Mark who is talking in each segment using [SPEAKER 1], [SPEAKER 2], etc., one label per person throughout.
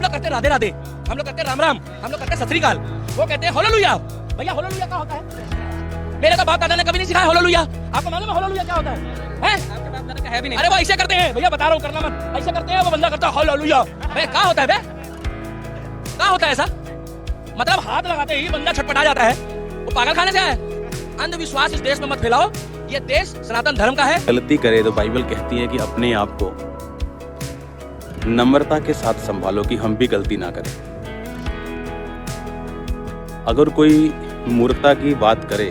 [SPEAKER 1] हम लोग करते राधे राधे, हम लोग करते राम राम, हम लोग करते सत श्री अकाल, वो कहते हैं हालेलुया। भैया हालेलुया क्या होता है? मेरे तो बाप दादा ने कभी नहीं सिखाया हालेलुया। आपको मालूम है हालेलुया क्या होता है? आपके बाप दादा का है भी नहीं। अरे वो ऐसे करते हैं भैया, बता रहा हूँ, करना मत, ऐसे करते हैं, वो बंदा करता है हालेलुया। बे क्या होता है बे? क्या होता है ऐसा? मतलब हाथ लगाते ही बंदा छटपटा जाता है, वो पागल खाने से आया है। अंधविश्वास इस देश में मत फैलाओ, ये देश सनातन धर्म का है।
[SPEAKER 2] गलती करे तो बाइबल कहती है कि अपने आप को नम्रता के साथ संभालो कि हम भी गलती ना करें। अगर कोई मूर्खता की बात करे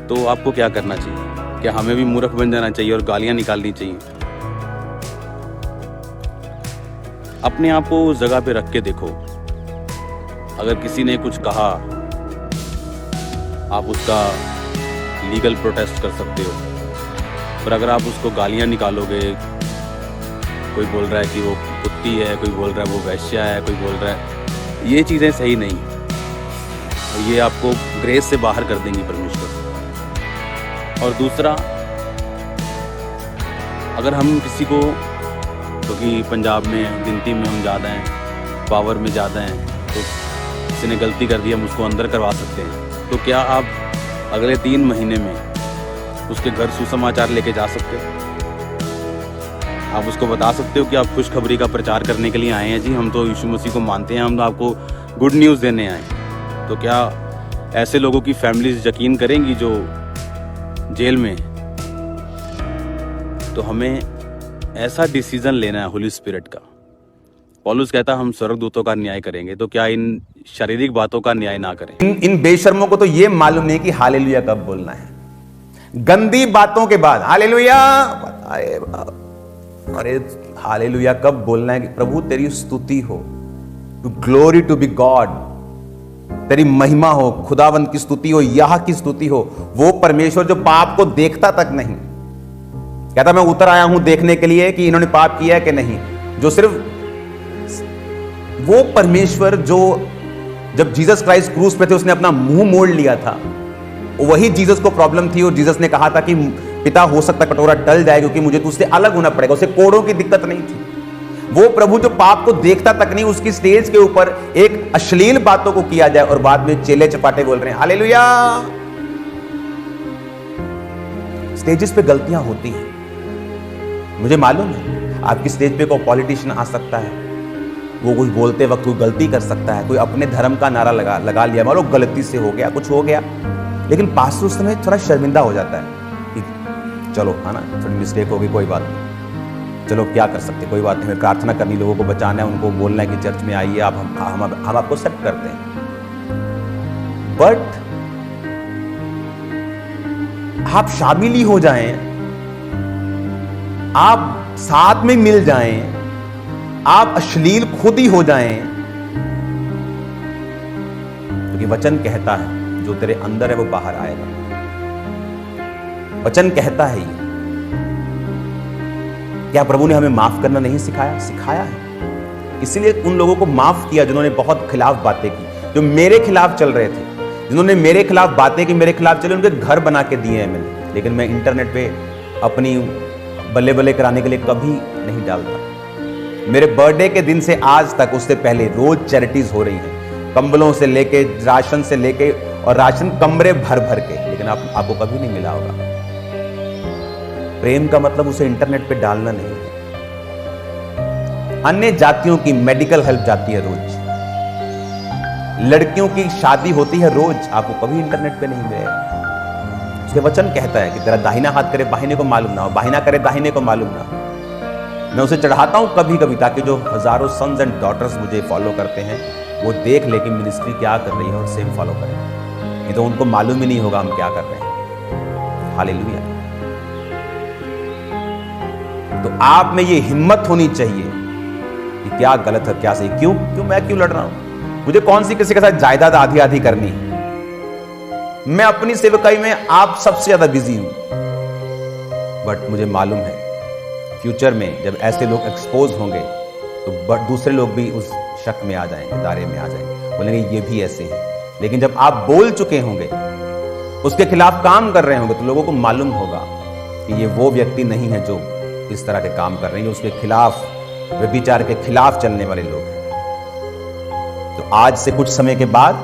[SPEAKER 2] तो आपको क्या करना चाहिए? क्या हमें भी मूर्ख बन जाना चाहिए और गालियां निकालनी चाहिए? अपने आप को उस जगह पे रख के देखो। अगर किसी ने कुछ कहा, आप उसका लीगल प्रोटेस्ट कर सकते हो, पर अगर आप उसको गालियां निकालोगे, कोई बोल रहा है कि वो कुत्ती है, कोई बोल रहा है वो वैश्या है, कोई बोल रहा है, ये चीज़ें सही नहीं। ये आपको ग्रेस से बाहर कर देंगी परमेश्वर। और दूसरा, अगर हम किसी को, क्योंकि पंजाब में गिनती में हम ज़्यादा हैं, पावर में ज़्यादा हैं, तो किसी ने गलती कर दी, हम उसको अंदर करवा सकते हैं। तो क्या आप अगले 3 महीने में उसके घर सुसमाचार लेके जा सकते हो? आप उसको बता सकते हो कि आप खुशखबरी का प्रचार करने के लिए आए हैं जी, हम तो यीशु मसीह को मानते हैं, हम तो आपको गुड न्यूज़ देने आए हैं। तो क्या ऐसे लोगों की फैमिलीज यकीन करेंगी जो जेल में? तो हमें ऐसा डिसीजन लेना है होली स्पिरिट का। पौलुस कहता हम स्वर्गदूतों का न्याय करेंगे, तो क्या इन शारीरिक बातों का न्याय ना करें?
[SPEAKER 3] इन बेशर्मों को तो ये मालूम नहीं कि हालेलुया कब बोलना है। गंदी बातों के बाद हालेलुया, अरे हालेलुया कब बोलना है कि प्रभु तेरी स्तुति हो, to glory to be God, तेरी महिमा हो, खुदावंत की स्तुति हो, यह की स्तुति हो। वो परमेश्वर जो पाप को देखता तक नहीं, कहता मैं उतर आया हूं देखने के लिए कि इन्होंने पाप किया है कि नहीं। जो सिर्फ वो परमेश्वर जो जब जीसस क्राइस्ट क्रूस पे थे उसने अपना मुंह मोड़ लिया था, वही जीसस को प्रॉब्लम थी। और जीसस ने कहा था कि पिता हो सकता कटोरा टल जाए क्योंकि मुझे तो उससे अलग होना पड़ेगा। उसे कोड़ों की दिक्कत नहीं थी। वो प्रभु जो पाप को देखता तक नहीं, उसकी स्टेज के ऊपर एक अश्लील बातों को किया जाए और बाद में चेले चपाटे बोल रहे हैं हालेलुया। स्टेजेस पे गलतियां होती हैं, मुझे मालूम है। आपकी स्टेज पे कोई पॉलिटिशियन आ सकता है, वो कुछ बोलते वक्त कोई गलती कर सकता है, कोई अपने धर्म का नारा लगा लिया, मान लो गलती से हो गया, कुछ हो गया, लेकिन पास्टर उस समय थोड़ा शर्मिंदा हो जाता है कि चलो है ना, थोड़ी मिस्टेक होगी, कोई बात नहीं, चलो क्या कर सकते, कोई बात नहीं, प्रार्थना करनी, लोगों को बचाना है, उनको बोलना है कि चर्च में आइए आप, हम आपको एक्सेप्ट करते हैं। बट आप शामिल ही हो जाएं, आप साथ में मिल जाएं, आप अश्लील खुद ही हो जाएं, क्योंकि वचन कहता है जो तेरे अंदर है वो बाहर आएगा। वचन कहता है ये। क्या प्रभु ने हमें माफ करना नहीं सिखाया? सिखाया है। इसीलिए उन लोगों को माफ किया जिन्होंने बहुत खिलाफ बातें की, जो मेरे खिलाफ चल रहे थे, जिन्होंने मेरे खिलाफ बातें की, मेरे खिलाफ चले, उनके घर बना के दिए हैं मैंने। लेकिन मैं इंटरनेट पे अपनी बल्ले बल्ले कराने के लिए कभी नहीं डालता। मेरे बर्थडे के दिन से आज तक, उससे पहले रोज चैरिटीज हो रही हैं, कंबलों से लेके, राशन से लेके, और राशन कमरे भर भर के, लेकिन आपको कभी नहीं मिला होगा। प्रेम का मतलब उसे इंटरनेट पे डालना नहीं है। अन्य जातियों की मेडिकल हेल्प जाती है रोज, लड़कियों की शादी होती है रोज, आपको कभी इंटरनेट पे नहीं मिलेगा। उसके वचन कहता है कि तेरा दाहिना हाथ करे बाहिने को मालूम ना हो, बाहिना करे दाहिने को मालूम ना हो। मैं उसे चढ़ाता हूं कभी कभी, ताकि जो हजारों सन्स एंड डॉटर्स मुझे फॉलो करते हैं वो देख ले कि मिनिस्ट्री क्या कर रही है और सेम फॉलो करें। नहीं तो उनको मालूम ही नहीं होगा हम क्या कर रहे हैं। हालेलुया। तो आप में ये हिम्मत होनी चाहिए कि क्या गलत है क्या सही, क्यों मैं क्यों लड़ रहा हूं, मुझे कौन सी किसी के साथ जायदाद आधी आधी करनी है। मैं अपनी सेवकाई में आप सबसे ज्यादा बिजी हूं, बट मुझे मालूम है फ्यूचर में जब ऐसे लोग एक्सपोज होंगे तो दूसरे लोग भी उस शक में आ जाएंगे, दायरे में आ जाएंगे, बोलेंगे ये भी ऐसे हैं। लेकिन जब आप बोल चुके होंगे, उसके खिलाफ काम कर रहे होंगे, तो लोगों को मालूम होगा कि ये वो व्यक्ति नहीं है जो इस तरह के काम कर रहे हैं, उसके खिलाफ, व्यभिचार के खिलाफ चलने वाले लोग हैं। तो आज से कुछ समय के बाद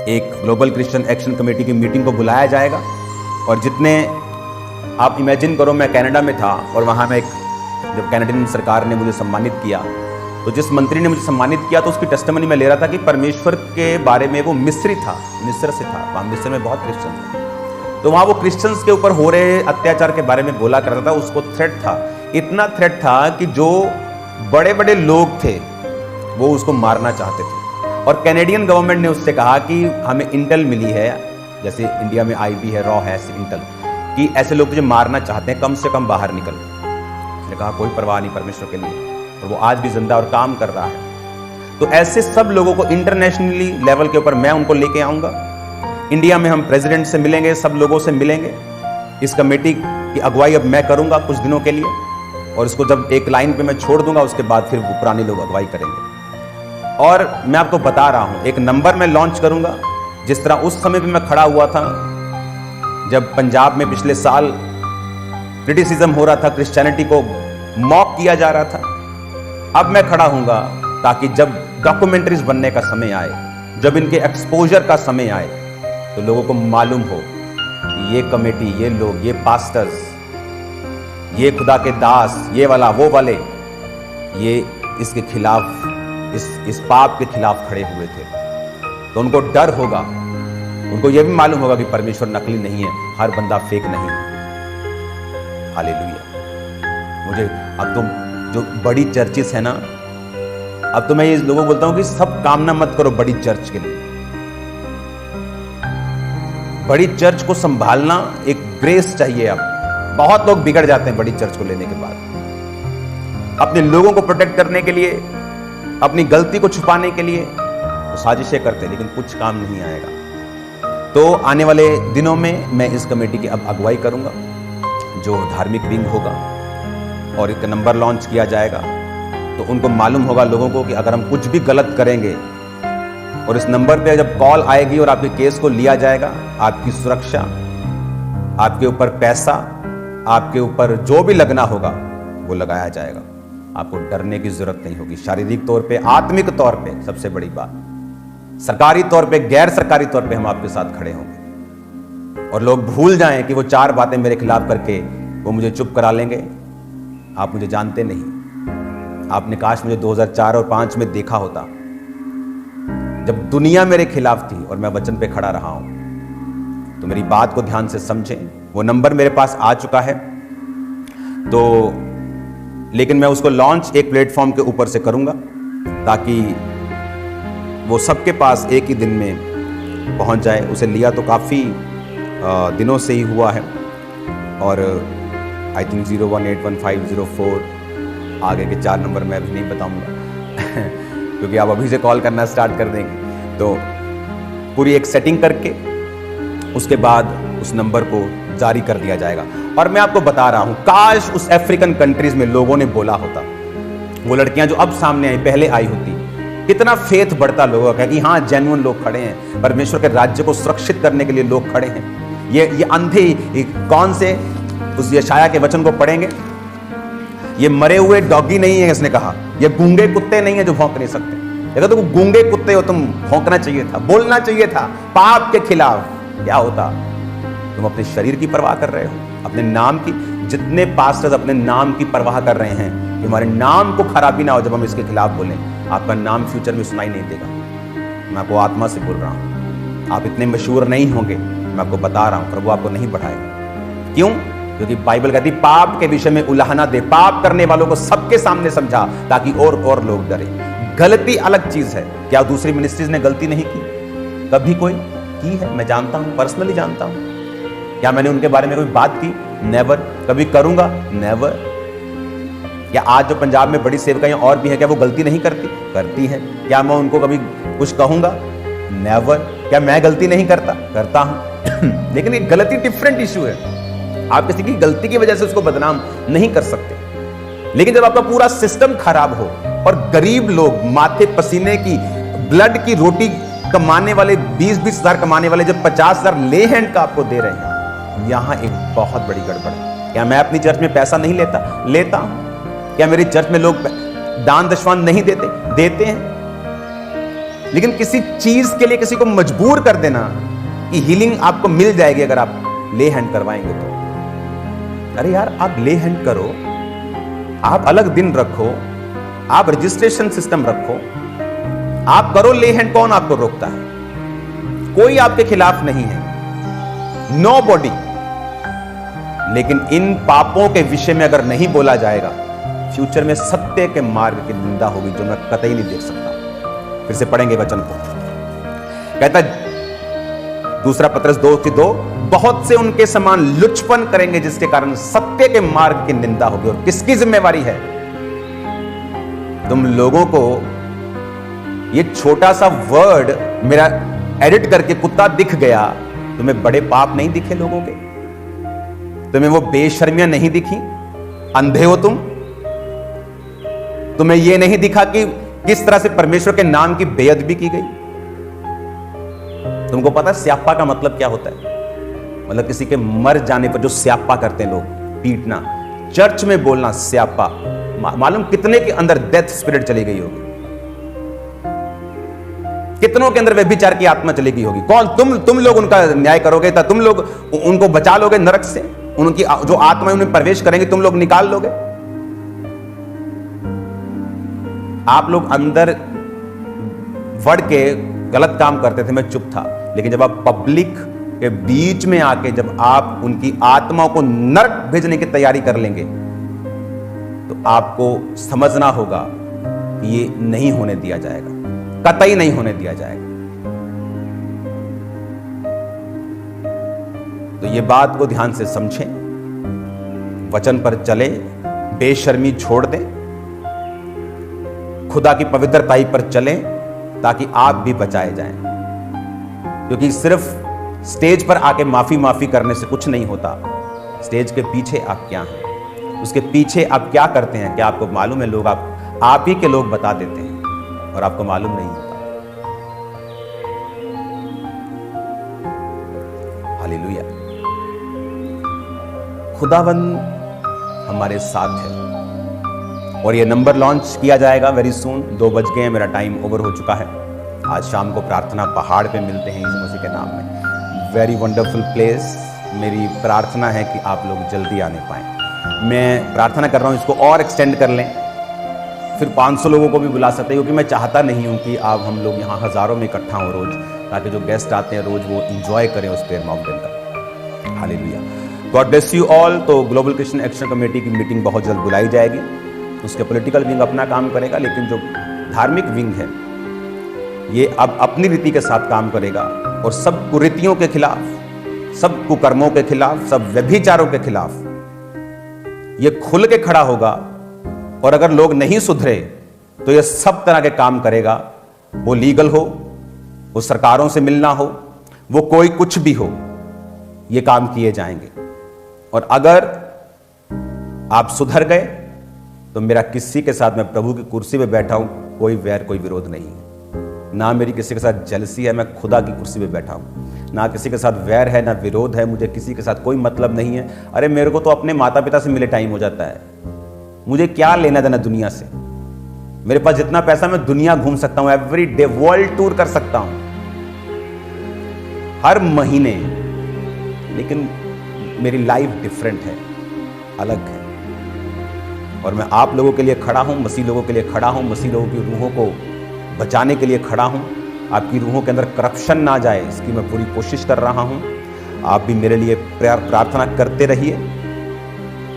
[SPEAKER 3] एक ग्लोबल क्रिश्चियन एक्शन कमेटी की मीटिंग को बुलाया जाएगा और जितने आप इमेजिन करो, मैं कनाडा में था और वहाँ में जब कैनेडियन सरकार ने मुझे सम्मानित किया तो जिस मंत्री ने मुझे सम्मानित किया तो उसकी टेस्टिमनी में ले रहा था कि परमेश्वर के बारे में, वो मिस्र से था, वहाँ मिस्र में बहुत क्रिश्चियन थे, तो वहाँ वो क्रिश्चियंस के ऊपर हो रहे अत्याचार के बारे में बोला करता था। उसको थ्रेट था, इतना थ्रेट था कि जो बड़े बड़े लोग थे वो उसको मारना चाहते थे। और कैनेडियन गवर्नमेंट ने उससे कहा कि हमें इंटेल मिली है, जैसे इंडिया में आईबी है, रॉ है, इंटेल, कि ऐसे लोग तुझे मारना चाहते हैं, कम से कम बाहर निकल। उसने कहा कोई परवाह नहीं परमेश्वर के लिए, और वो आज भी जिंदा और काम कर रहा है। तो ऐसे सब लोगों को इंटरनेशनली लेवल के ऊपर मैं उनको लेके आऊंगा। इंडिया में हम प्रेसिडेंट से मिलेंगे, सब लोगों से मिलेंगे। इस कमेटी की अगुवाई अब मैं करूंगा कुछ दिनों के लिए, और इसको जब एक लाइन पे मैं छोड़ दूंगा उसके बाद फिर वो पुराने लोग अगुवाई करेंगे। और मैं आपको बता रहा हूं, एक नंबर मैं लॉन्च करूंगा, जिस तरह उस समय पे मैं खड़ा हुआ था जब पंजाब में पिछले साल क्रिटिसिज्म हो रहा था, क्रिश्चियनिटी को मॉक किया जा रहा था। अब मैं खड़ा हूंगा ताकि जब डॉक्यूमेंट्रीज बनने का समय आए, जब इनके एक्सपोजर का समय आए, तो लोगों को मालूम हो ये कमेटी, ये लोग, ये पास्टर्स, ये खुदा के दास, ये वाला वो वाले, ये इसके खिलाफ, इस पाप के खिलाफ खड़े हुए थे। तो उनको डर होगा, उनको यह भी मालूम होगा कि परमेश्वर नकली नहीं है, हर बंदा फेक नहीं है। हालेलुया। मुझे अब तुम जो बड़ी चर्चेस है ना, अब तो मैं ये लोगों को बोलता हूं कि सब कामना मत करो बड़ी चर्च के लिए। बड़ी चर्च को संभालना एक ग्रेस चाहिए। अब बहुत लोग बिगड़ जाते हैं बड़ी चर्च को लेने के बाद, अपने लोगों को प्रोटेक्ट करने के लिए, अपनी गलती को छुपाने के लिए तो साजिशें करते हैं, लेकिन कुछ काम नहीं आएगा। तो आने वाले दिनों में मैं इस कमेटी की अब अगुवाई करूंगा, जो धार्मिक विंग होगा, और एक नंबर लॉन्च किया जाएगा। तो उनको मालूम होगा लोगों को कि अगर हम कुछ भी गलत करेंगे और इस नंबर पे जब कॉल आएगी और आपके केस को लिया जाएगा, आपकी सुरक्षा, आपके ऊपर पैसा, आपके ऊपर जो भी लगना होगा वो लगाया जाएगा। आपको डरने की जरूरत नहीं होगी, शारीरिक तौर पे, आत्मिक तौर पे, सबसे बड़ी बात, सरकारी तौर पे, गैर सरकारी तौर पे हम आपके साथ खड़े होंगे। और लोग भूल जाएं कि वो 4 बातें मेरे खिलाफ करके वो मुझे चुप करा लेंगे। आप मुझे जानते नहीं, आपने काश मुझे 2004 और 5 में देखा होता, जब दुनिया मेरे खिलाफ थी और मैं वचन पे खड़ा रहा हूं। तो मेरी बात को ध्यान से समझें, वो नंबर मेरे पास आ चुका है, तो लेकिन मैं उसको लॉन्च एक प्लेटफॉर्म के ऊपर से करूंगा ताकि वो सबके पास एक ही दिन में पहुंच जाए। उसे लिया तो काफ़ी दिनों से ही हुआ है, और आई थिंक 018150 आगे के 4 नंबर मैं अभी नहीं बताऊंगा क्योंकि आप अभी से कॉल करना स्टार्ट कर देंगे। तो पूरी एक सेटिंग करके उसके बाद उस नंबर को जारी कर दिया जाएगा। और मैं आपको बता रहा हूं, काश उस अफ्रीकन कंट्रीज में लोगों ने बोला होता, वो लड़कियां जो अब सामने आई पहले आई होती, कितना फेथ बढ़ता लोगों का कि हाँ जेन्युइन लोग खड़े हैं, परमेश्वर के राज्य को सुरक्षित करने के लिए लोग खड़े हैं। ये अंधे कौन से उस यशाया के वचन को पढ़ेंगे, ये मरे हुए डॉगी नहीं है, इसने कहा, ये गूंगे कुत्ते नहीं है जो भौंक नहीं सकते। अगर तुम गूंगे कुत्ते हो, तुम भौंकना चाहिए था, बोलना चाहिए था पाप के खिलाफ। क्या होता, तुम अपने शरीर की परवाह कर रहे हो, अपने नाम की। जितने पास्टर्स अपने नाम की परवाह कर रहे हैं कि हमारे नाम को खराबी ना हो जब हम इसके खिलाफ बोलें, आपका नाम फ्यूचर में सुनाई नहीं देगा। मैं आपको आत्मा से बोल रहा हूं, आप इतने मशहूर नहीं होंगे, मैं आपको बता रहा हूं, प्रभु आपको नहीं बढ़ाएगा। क्यों? क्योंकि बाइबल कहती पाप के विषय में उलाहना दे, पाप करने वालों को सबके सामने समझा ताकि और लोग डरे। गलती अलग चीज है। क्या दूसरी मिनिस्ट्रीज ने गलती नहीं की? कभी कोई की है? मैं जानता हूं, पर्सनली जानता हूं। क्या मैंने उनके बारे में कोई बात की? नेवर। कभी करूंगा? नेवर। क्या आज जो पंजाब में बड़ी सेवकाएं और भी हैं, क्या वो गलती नहीं करती? करती हैं। क्या मैं उनको कभी कुछ कहूंगा? नेवर। क्या मैं गलती नहीं करता? करता हूं लेकिन ये गलती डिफरेंट इशू है। आप किसी की गलती की वजह से उसको बदनाम नहीं कर सकते। लेकिन जब आपका पूरा सिस्टम खराब हो और गरीब लोग माथे पसीने की ब्लड की रोटी कमाने वाले 20-20 हजार कमाने वाले जब 50 हजार ले हैंड का आपको दे रहे हैं, यहां एक बहुत बड़ी गड़बड़ है। क्या मैं अपनी चर्च में पैसा नहीं लेता? लेता हूं। क्या मेरी चर्च में लोग दान दशवान नहीं देते? देते हैं। लेकिन किसी चीज के लिए किसी को मजबूर कर देना कि हीलिंग आपको मिल जाएगी अगर आप ले हैंड करवाएंगे तो, अरे यार आप ले हैंड करो, आप अलग दिन रखो, आप रजिस्ट्रेशन सिस्टम रखो, आप करो ले हैंड, कौन आपको रोकता है? कोई आपके खिलाफ नहीं है, नो बॉडी। लेकिन इन पापों के विषय में अगर नहीं बोला जाएगा, फ्यूचर में सत्य के मार्ग की निंदा होगी जो मैं कतई नहीं देख सकता। फिर से पढ़ेंगे वचन को। कहता दूसरा पत्रस 2:2, बहुत से उनके समान लुचपन करेंगे जिसके कारण सत्य के मार्ग की निंदा होगी। और किसकी जिम्मेवारी है? तुम लोगों को ये छोटा सा वर्ड मेरा एडिट करके कुत्ता दिख गया, तुम्हें बड़े पाप नहीं दिखे लोगों के? तुम्हें वो बेशर्मियां नहीं दिखी? अंधे हो तुम? तुम्हें यह नहीं दिखा कि किस तरह से परमेश्वर के नाम की बेअदबी की गई? तुमको पता है स्यापा का मतलब क्या होता है? मतलब किसी के मर जाने पर जो स्यापा करते हैं लोग, पीटना, चर्च में बोलना स्यापा। मालूम कितने के अंदर डेथ स्पिरिट चली गई होगी, कितनों के अंदर व्यभिचार की आत्मा चली गई होगी। कौन? तुम लोग उनका न्याय करोगे? तुम लोग उनको बचा लोगे नरक से? उनकी जो आत्मा उनमें प्रवेश करेंगे तुम लोग निकाल लोगे? आप लोग अंदर बढ़ के गलत काम करते थे, मैं चुप था, लेकिन जब आप पब्लिक के बीच में आके जब आप उनकी आत्माओं को नरक भेजने की तैयारी कर लेंगे तो आपको समझना होगा कि ये नहीं होने दिया जाएगा, कतई नहीं होने दिया जाएगा। तो ये बात को ध्यान से समझें, वचन पर चले, बेशर्मी छोड़ दें, खुदा की पवित्रताई पर चलें ताकि आप भी बचाए जाएं। क्योंकि सिर्फ स्टेज पर आके माफी करने से कुछ नहीं होता। स्टेज के पीछे आप क्या हैं, उसके पीछे आप क्या करते हैं, क्या आपको मालूम है? लोग आप ही के लोग बता देते हैं और आपको मालूम नहीं होता। हालेलुया। खुदावंद हमारे साथ है और ये नंबर लॉन्च किया जाएगा वेरी सून। 2 बज गए हैं, मेरा टाइम ओवर हो चुका है। आज शाम को प्रार्थना पहाड़ पे मिलते हैं यीशु मसीह के नाम में। Very wonderful place. मेरी प्रार्थना है कि आप लोग जल्दी आने पाएं। मैं प्रार्थना कर रहा हूं इसको और एक्सटेंड कर लें, फिर 500 लोगों को भी बुला सकते हैं, क्योंकि मैं चाहता नहीं हूं कि आप हम लोग यहाँ हज़ारों में इकट्ठा हों रोज, ताकि जो गेस्ट आते हैं रोज वो इंजॉय करें उस प्रेयर माउंटेन का। Hallelujah. God bless you all. तो ग्लोबल क्रिश्चियन एक्शन कमेटी की मीटिंग बहुत जल्द बुलाई जाएगी। उसके पॉलिटिकल विंग अपना काम करेगा, लेकिन जो धार्मिक विंग है ये अब अपनी रीति के साथ काम करेगा और सब कुरीतियों के खिलाफ, सब कुकर्मों के खिलाफ, सब व्यभिचारों के खिलाफ ये खुल के खड़ा होगा। और अगर लोग नहीं सुधरे तो ये सब तरह के काम करेगा। वो लीगल हो, वो सरकारों से मिलना हो, वो कोई कुछ भी हो, ये काम किए जाएंगे। और अगर आप सुधर गए तो मेरा किसी के साथ, मैं प्रभु की कुर्सी पे बैठा हूं, कोई वैर कोई विरोध नहीं है। ना मेरी किसी के साथ जलसी है, मैं खुदा की कुर्सी पे बैठा हूं। ना किसी के साथ वैर है, ना विरोध है, मुझे किसी के साथ कोई मतलब नहीं है। अरे मेरे को तो अपने माता पिता से मिले टाइम हो जाता है, मुझे क्या लेना देना दुनिया से। मेरे पास जितना पैसा, मैं दुनिया घूम सकता हूं, एवरी डे वर्ल्ड टूर कर सकता हूं हर महीने, लेकिन मेरी लाइफ डिफरेंट है, अलग है। और मैं आप लोगों के लिए खड़ा हूं, मसीह लोगों के लिए खड़ा हूं, मसीह लोगों की रूहों को बचाने के लिए खड़ा हूं। आपकी रूहों के अंदर करप्शन ना जाए, इसकी मैं पूरी कोशिश कर रहा हूं। आप भी मेरे लिए प्रार्थना करते रहिए,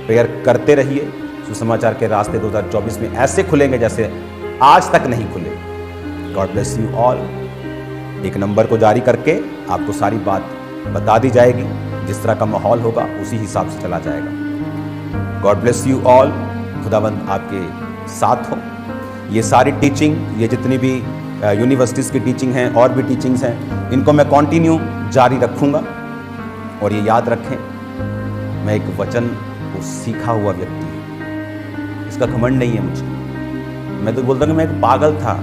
[SPEAKER 3] प्रेयर करते रहिए। सुसमाचार के रास्ते 2024 में ऐसे खुलेंगे जैसे आज तक नहीं खुले। God bless you all. एक नंबर को जारी करके आपको सारी बात बता दी जाएगी, जिस तरह का माहौल होगा उसी हिसाब से चला जाएगा। God bless you all. खुदावंद आपके साथ हो। ये सारी टीचिंग, ये जितनी भी यूनिवर्सिटीज़ की टीचिंग हैं और भी टीचिंग्स हैं, इनको मैं कंटिन्यू जारी रखूँगा। और ये याद रखें, मैं एक वचन को सीखा हुआ व्यक्ति हूँ, इसका घमंड नहीं है मुझे। मैं तो बोलता हूँ कि मैं एक पागल था,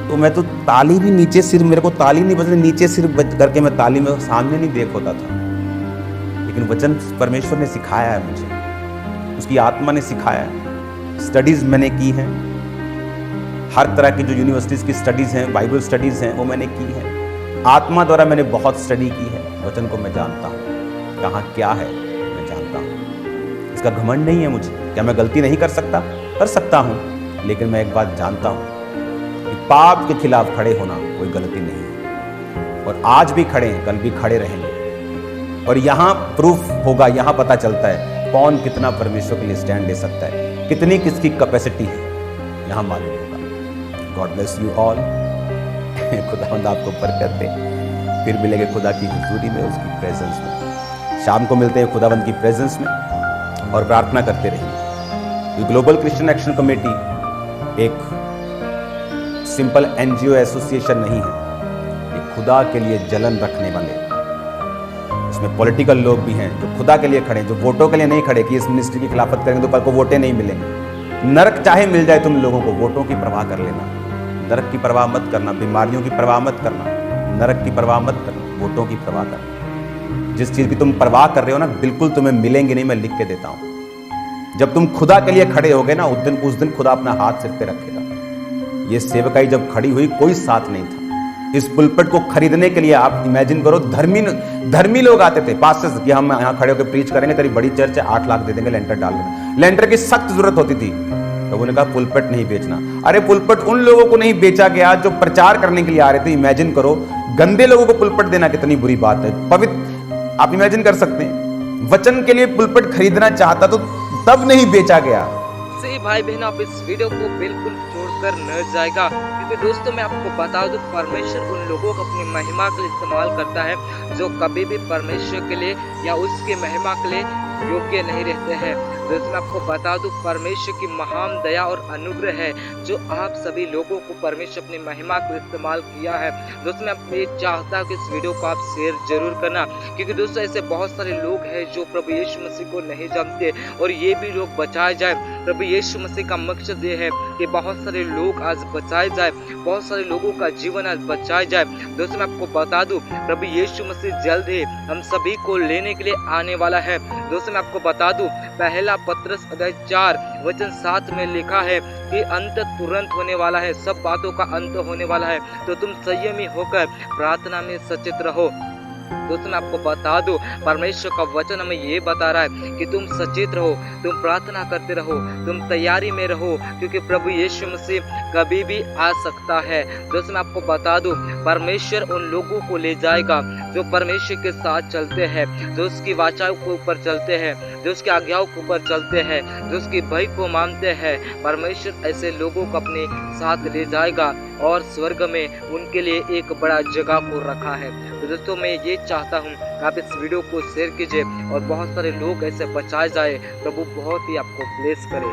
[SPEAKER 3] तो मैं तो ताली भी नीचे सिर, मेरे को ताली नहीं बजने, नीचे सिर करके मैं ताली में सामने नहीं देख होता था। लेकिन वचन परमेश्वर ने सिखाया है मुझे, उसकी आत्मा ने सिखाया है। स्टडीज मैंने की हैं, हर तरह की जो यूनिवर्सिटीज़ की स्टडीज़ हैं, बाइबल स्टडीज़ हैं, वो मैंने की है। आत्मा द्वारा मैंने बहुत स्टडी की है। वचन को मैं जानता हूँ, कहाँ क्या है मैं जानता हूँ। इसका घमंड नहीं है मुझे। क्या मैं गलती नहीं कर सकता? कर सकता हूँ, लेकिन मैं एक बात जानता हूँ कि पाप के खिलाफ खड़े होना कोई गलती नहीं है। और आज भी खड़े हैं, कल भी खड़े रहेंगे। और यहाँ प्रूफ होगा, यहाँ पता चलता है कौन कितना परमेश्वर के लिए स्टैंड ले सकता है, कितनी किसकी कैपेसिटी है, यहाँ मालूम होगा। God bless you all. खुदावंद आपको बरकत दे। फिर मिलेंगे खुदा की हुजूरी में, उसकी प्रेजेंस में। शाम को मिलते हैं खुदावंद की प्रेजेंस में और प्रार्थना करते रहेंगे। ग्लोबल क्रिश्चियन एक्शन कमेटी एक सिंपल एनजीओ एसोसिएशन नहीं है, ये खुदा के लिए जलन रखने वाले, इसमें पॉलिटिकल लोग भी हैं जो खुदा के लिए खड़े हैं, जो वोटों के लिए नहीं खड़े कि इस मिनिस्ट्री की खिलाफत करेंगे तो कल को वोटें नहीं मिलेंगे। नरक चाहे मिल जाए तुम लोगों को, वोटों की परवाह कर लेना। नरक की परवाह मत करना, बीमारियों की परवाह मत करना, नरक की परवाह मत करना, वोटों की परवाह करना। जिस चीज की तुम परवाह कर रहे हो ना, बिल्कुल तुम्हें मिलेंगे नहीं, मैं लिख के देता हूं। जब तुम खुदा के लिए खड़े होगे ना, उस दिन खुदा अपना हाथ सिर पे रखेगा। ये सेवकाई जब खड़ी हुई, कोई साथ नहीं था। इस पुलपट को खरीदने के लिए आप इमेजिन करो, धर्मी लोग आते थे, पास्टर्स, कि हम यहाँ खड़े होकर प्रीच करेंगे, तेरी बड़ी चर्च है, 8 लाख दे देंगे, लेंटर डाल देना। लेंटर की सख्त जरूरत होती थी। लोगों ने कहा पुलपट नहीं बेचना। अरे पुलपट उन लोगों को नहीं बेचा गया जो प्रचार करने के लिए आ रहे थे। इमेजिन करो, गंदे लोगों को पुलपट देना कितनी बुरी बात है। पवित्र, आप इमेजिन कर सकते हैं, वचन के लिए पुलपट खरीदना चाहता तो तब नहीं बेचा गया।
[SPEAKER 4] से भाई बहन, आप इस वीडियो को बिल्कुल छोड़कर न जाएगा, क्योंकि दोस्तों मैं आपको बता दूं, परमेश्वर उन लोगों को अपनी महिमा के लिए इस्तेमाल करता है जो कभी भी परमेश्वर के लिए या उसकी महिमा के लिए योग्य नहीं रहते हैं। दोस्तों मैं आपको बता दूं, परमेश्वर की महान दया और अनुग्रह है जो आप सभी लोगों को परमेश्वर अपनी महिमा के लिए इस्तेमाल किया है। दोस्तों मैं आपसे चाहता हूँ कि इस वीडियो को आप शेयर जरूर करना, क्योंकि दोस्तों ऐसे बहुत सारे लोग हैं जो प्रभु यीशु मसीह को नहीं जानते और ये भी लोग बचाए जाए। प्रभु यीशु मसीह का मकसद ये है कि बहुत सारे लोग आज बचाए जाए, बहुत सारे लोगों का जीवन आज बचाया जाए। दोस्तों मैं आपको बता दूं, प्रभु यीशु मसीह जल्द ही हम सभी को लेने के लिए आने वाला है। दोस्तों मैं आपको बता दूं, पहला पत्रस अध्याय 4 वचन 7 में लिखा है कि अंत तुरंत होने वाला है, सब बातों का अंत होने वाला है, तो तुम संयमी होकर प्रार्थना में सचेत रहो। दोस्तों मैं आपको बता दूं, परमेश्वर का वचन हमें ये बता रहा है कि तुम सचेत रहो, तुम प्रार्थना करते रहो, तुम तैयारी में रहो, क्योंकि प्रभु यीशु मसीह कभी भी आ सकता है। दोस्तों मैं आपको बता दूं, परमेश्वर उन लोगों को ले जाएगा जो परमेश्वर के साथ चलते हैं, जो उसकी वाचाओं के ऊपर चलते हैं, जो उसकी आज्ञाओं के ऊपर चलते हैं, जो उसकी भय को मानते हैं। परमेश्वर ऐसे लोगों को अपने साथ ले जाएगा और स्वर्ग में उनके लिए एक बड़ा जगह को रखा है। तो दोस्तों मैं ये चाहता हूँ आप इस वीडियो को शेयर कीजिए और बहुत सारे लोग ऐसे बचाए जाए। प्रभु बहुत ही आपको ब्लेस करे।